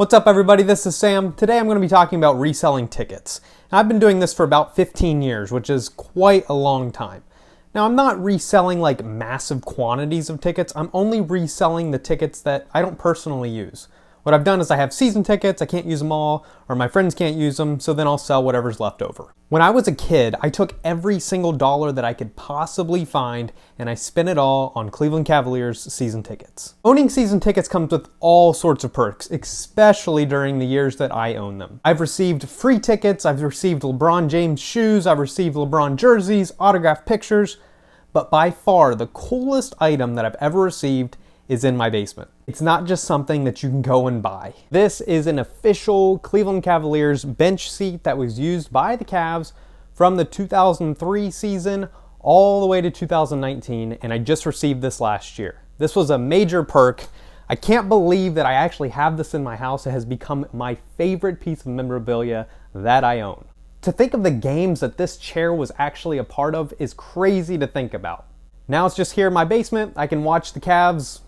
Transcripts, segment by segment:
What's up everybody, this is Sam. Today I'm going to be talking about reselling tickets. And I've been doing this for about 15 years, which is quite a long time. Now I'm not reselling like massive quantities of tickets, I'm only reselling the tickets that I don't personally use. What I've done is I have season tickets, I can't use them all, or my friends can't use them, so then I'll sell whatever's left over. When I was a kid, I took every single dollar that I could possibly find and I spent it all on Cleveland Cavaliers season tickets. Owning season tickets comes with all sorts of perks, especially during the years that I own them. I've received free tickets, I've received LeBron James shoes, I've received LeBron jerseys, autographed pictures, but by far the coolest item that I've ever received is in my basement. It's not just something that you can go and buy. This is an official Cleveland Cavaliers bench seat that was used by the Cavs from the 2003 season all the way to 2019, and I just received this last year. This was a major perk. I can't believe that I actually have this in my house. It has become my favorite piece of memorabilia that I own. To think of the games that this chair was actually a part of is crazy to think about. Now it's just here in my basement. I can watch the Cavs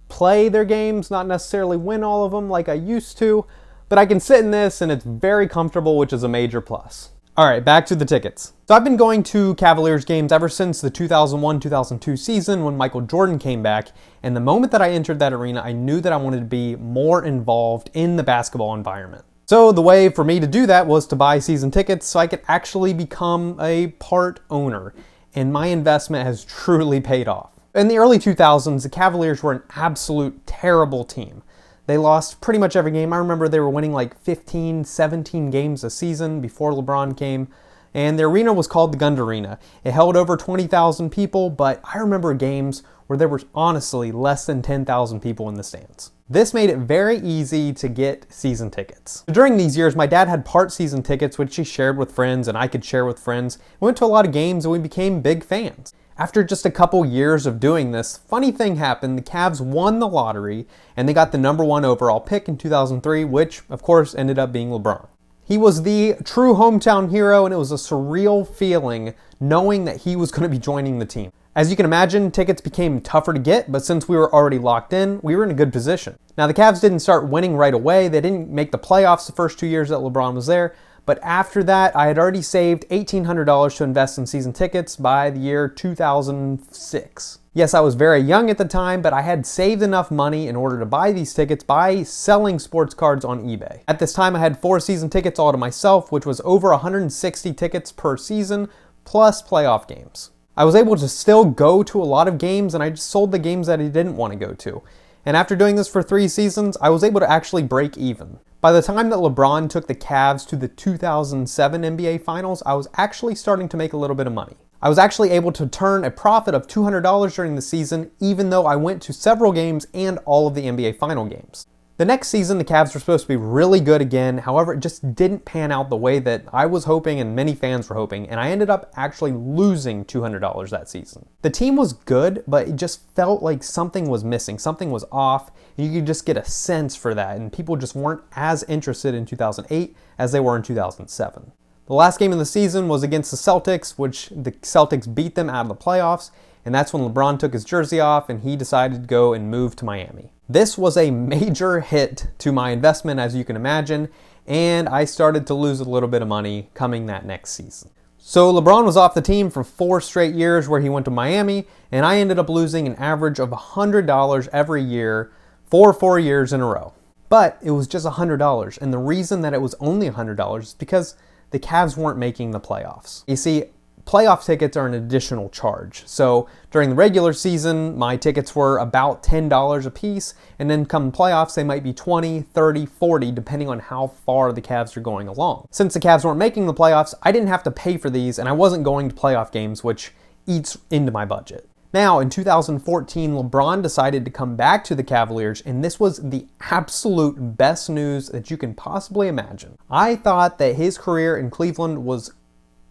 play their games, not necessarily win all of them like I used to, but I can sit in this and it's very comfortable, which is a major plus. All right, back to the tickets. So I've been going to Cavaliers games ever since the 2001-2002 season when Michael Jordan came back, and the moment that I entered that arena, I knew that I wanted to be more involved in the basketball environment. So the way for me to do that was to buy season tickets so I could actually become a part owner, and my investment has truly paid off. In the early 2000s, the Cavaliers were an absolute terrible team. They lost pretty much every game. I remember they were winning like 15, 17 games a season before LeBron came, and the arena was called the Gund Arena. It held over 20,000 people, but I remember games where there were honestly less than 10,000 people in the stands. This made it very easy to get season tickets. During these years, my dad had part season tickets, which he shared with friends and I could share with friends. We went to a lot of games and we became big fans. After just a couple years of doing this, funny thing happened. The Cavs won the lottery and they got the #1 overall pick in 2003, which of course ended up being LeBron. He was the true hometown hero and it was a surreal feeling knowing that he was going to be joining the team. As you can imagine, tickets became tougher to get, but since we were already locked in, we were in a good position. Now the Cavs didn't start winning right away. They didn't make the playoffs the first 2 years that LeBron was there. But after that, I had already saved $1,800 to invest in season tickets by the year 2006. Yes, I was very young at the time, but I had saved enough money in order to buy these tickets by selling sports cards on eBay. At this time, I had 4 season tickets all to myself, which was over 160 tickets per season, plus playoff games. I was able to still go to a lot of games, and I just sold the games that I didn't want to go to. And after doing this for 3 seasons, I was able to actually break even. By the time that LeBron took the Cavs to the 2007 NBA Finals, I was actually starting to make a little bit of money. I was actually able to turn a profit of $200 during the season, even though I went to several games and all of the NBA Final games. The next season, the Cavs were supposed to be really good again. However, it just didn't pan out the way that I was hoping and many fans were hoping, and I ended up actually losing $200 that season. The team was good, but it just felt like something was missing, something was off, and you could just get a sense for that, and people just weren't as interested in 2008 as they were in 2007. The last game of the season was against the Celtics, which the Celtics beat them out of the playoffs, and that's when LeBron took his jersey off and he decided to go and move to Miami. This was a major hit to my investment, as you can imagine, and I started to lose a little bit of money coming that next season. So LeBron was off the team for 4 straight years where he went to Miami, and I ended up losing an average of $100 every year for 4 years in a row. But it was just $100, and the reason that it was only $100 is because the Cavs weren't making the playoffs. You see, playoff tickets are an additional charge. So during the regular season, my tickets were about $10 a piece, and then come playoffs, they might be $20, $30, $40, depending on how far the Cavs are going along. Since the Cavs weren't making the playoffs, I didn't have to pay for these, and I wasn't going to playoff games, which eats into my budget. Now, in 2014, LeBron decided to come back to the Cavaliers, and this was the absolute best news that you can possibly imagine. I thought that his career in Cleveland was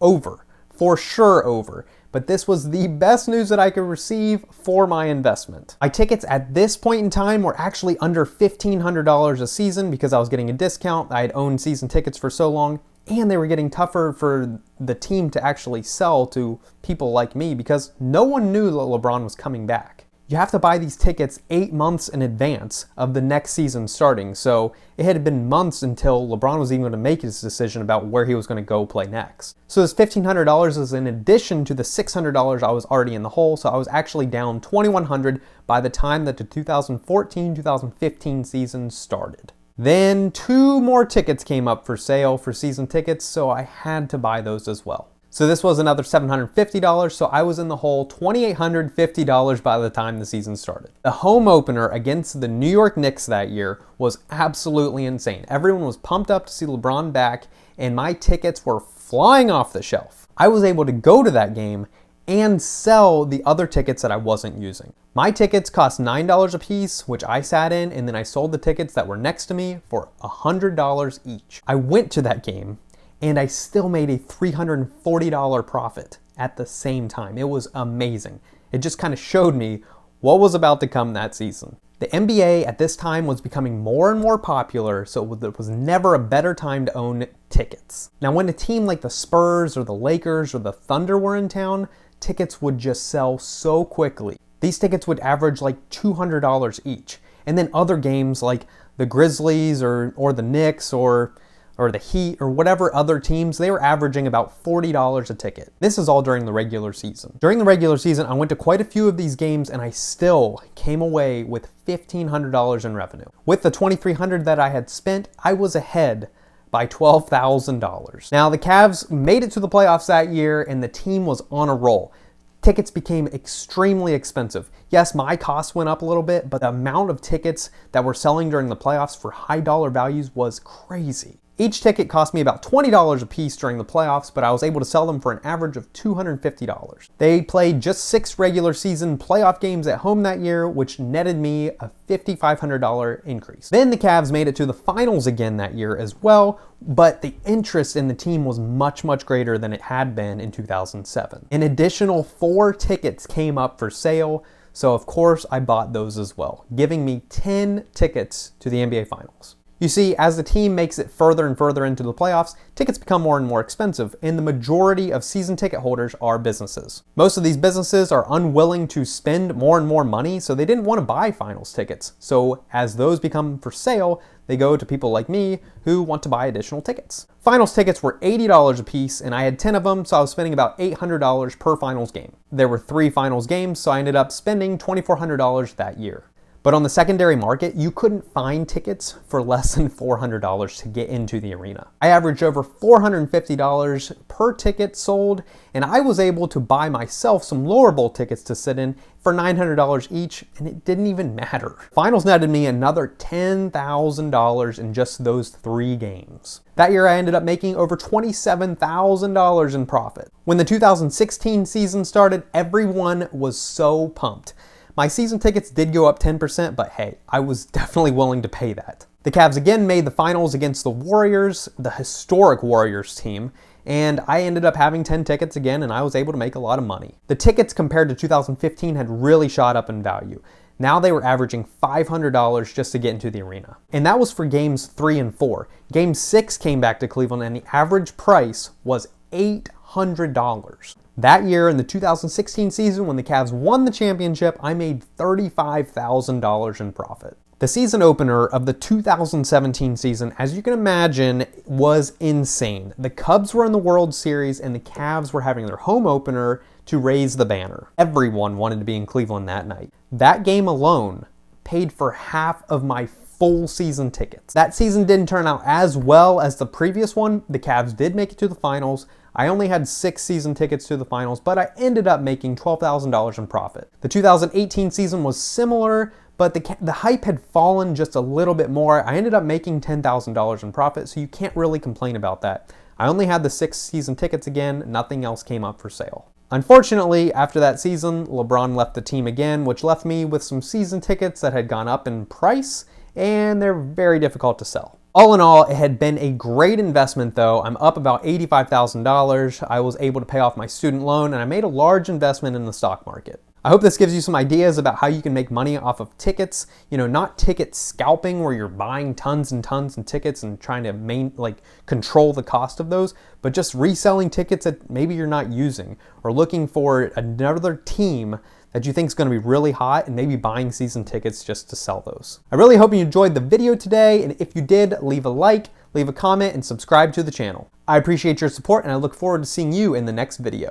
over. For sure over, but this was the best news that I could receive for my investment. My tickets at this point in time were actually under $1,500 a season because I was getting a discount. I had owned season tickets for so long, and they were getting tougher for the team to actually sell to people like me because no one knew that LeBron was coming back. you have to buy these tickets 8 months in advance of the next season starting. So it had been months until LeBron was even going to make his decision about where he was going to go play next. So this $1,500 is in addition to the $600 I was already in the hole. So I was actually down $2,100 by the time that the 2014-2015 season started. Then 2 more tickets came up for sale for season tickets, so I had to buy those as well. So this was another $750, so I was in the hole $2,850 by the time the season started. The home opener against the New York Knicks that year was absolutely insane. Everyone was pumped up to see LeBron back, and my tickets were flying off the shelf. I was able to go to that game and sell the other tickets that I wasn't using. My tickets cost $9 a piece, which I sat in, and then I sold the tickets that were next to me for $100 each. I went to that game, and I still made a $340 profit at the same time. It was amazing. It just kind of showed me what was about to come that season. The NBA at this time was becoming more and more popular, so there was never a better time to own tickets. Now, when a team like the Spurs or the Lakers or the Thunder were in town, tickets would just sell so quickly. These tickets would average like $200 each. And then other games like the Grizzlies or the Knicks or the Heat or whatever other teams, they were averaging about $40 a ticket. This is all during the regular season. During the regular season, I went to quite a few of these games and I still came away with $1,500 in revenue. With the $2,300 that I had spent, I was ahead by $12,000. Now the Cavs made it to the playoffs that year and the team was on a roll. Tickets became extremely expensive. Yes, my costs went up a little bit, but the amount of tickets that were selling during the playoffs for high dollar values was crazy. Each ticket cost me about $20 a piece during the playoffs, but I was able to sell them for an average of $250. They played just 6 regular season playoff games at home that year, which netted me a $5,500 increase. Then the Cavs made it to the finals again that year as well, but the interest in the team was much, much greater than it had been in 2007. An additional 4 tickets came up for sale, so of course I bought those as well, giving me 10 tickets to the NBA Finals. You see, as the team makes it further and further into the playoffs, tickets become more and more expensive, and the majority of season ticket holders are businesses. Most of these businesses are unwilling to spend more and more money, so they didn't want to buy finals tickets. So as those become for sale, they go to people like me who want to buy additional tickets. Finals tickets were $80 a piece, and I had 10 of them, so I was spending about $800 per finals game. There were 3 finals games, so I ended up spending $2,400 that year. But on the secondary market, you couldn't find tickets for less than $400 to get into the arena. I averaged over $450 per ticket sold, and I was able to buy myself some lower bowl tickets to sit in for $900 each, and it didn't even matter. Finals netted me another $10,000 in just those 3 games. That year I ended up making over $27,000 in profit. When the 2016 season started, everyone was so pumped. My season tickets did go up 10%, but hey, I was definitely willing to pay that. The Cavs again made the finals against the Warriors, the historic Warriors team, and I ended up having 10 tickets again, and I was able to make a lot of money. The tickets compared to 2015 had really shot up in value. Now they were averaging $500 just to get into the arena. And that was for games 3 and 4. Game 6 came back to Cleveland, and the average price was $800. That year, in the 2016 season, when the Cavs won the championship, I made $35,000 in profit. The season opener of the 2017 season, as you can imagine, was insane. The Cubs were in the World Series, and the Cavs were having their home opener to raise the banner. Everyone wanted to be in Cleveland that night. That game alone paid for half of my full season tickets. That season didn't turn out as well as the previous one. The Cavs did make it to the finals. I only had 6 season tickets to the finals, but I ended up making $12,000 in profit. The 2018 season was similar, but the hype had fallen just a little bit more. I ended up making $10,000 in profit, so you can't really complain about that. I only had the 6 season tickets again, nothing else came up for sale. Unfortunately, after that season, LeBron left the team again, which left me with some season tickets that had gone up in price, and they're very difficult to sell. All in all, it had been a great investment though. I'm up about $85,000. I was able to pay off my student loan, and I made a large investment in the stock market. I hope this gives you some ideas about how you can make money off of tickets. You know, not ticket scalping where you're buying tons and tons of tickets and trying to control the cost of those, but just reselling tickets that maybe you're not using, or looking for another team that you think is going to be really hot and maybe buying season tickets just to sell those. I really hope you enjoyed the video today, and if you did, leave a like, leave a comment, and subscribe to the channel. I appreciate your support, and I look forward to seeing you in the next video.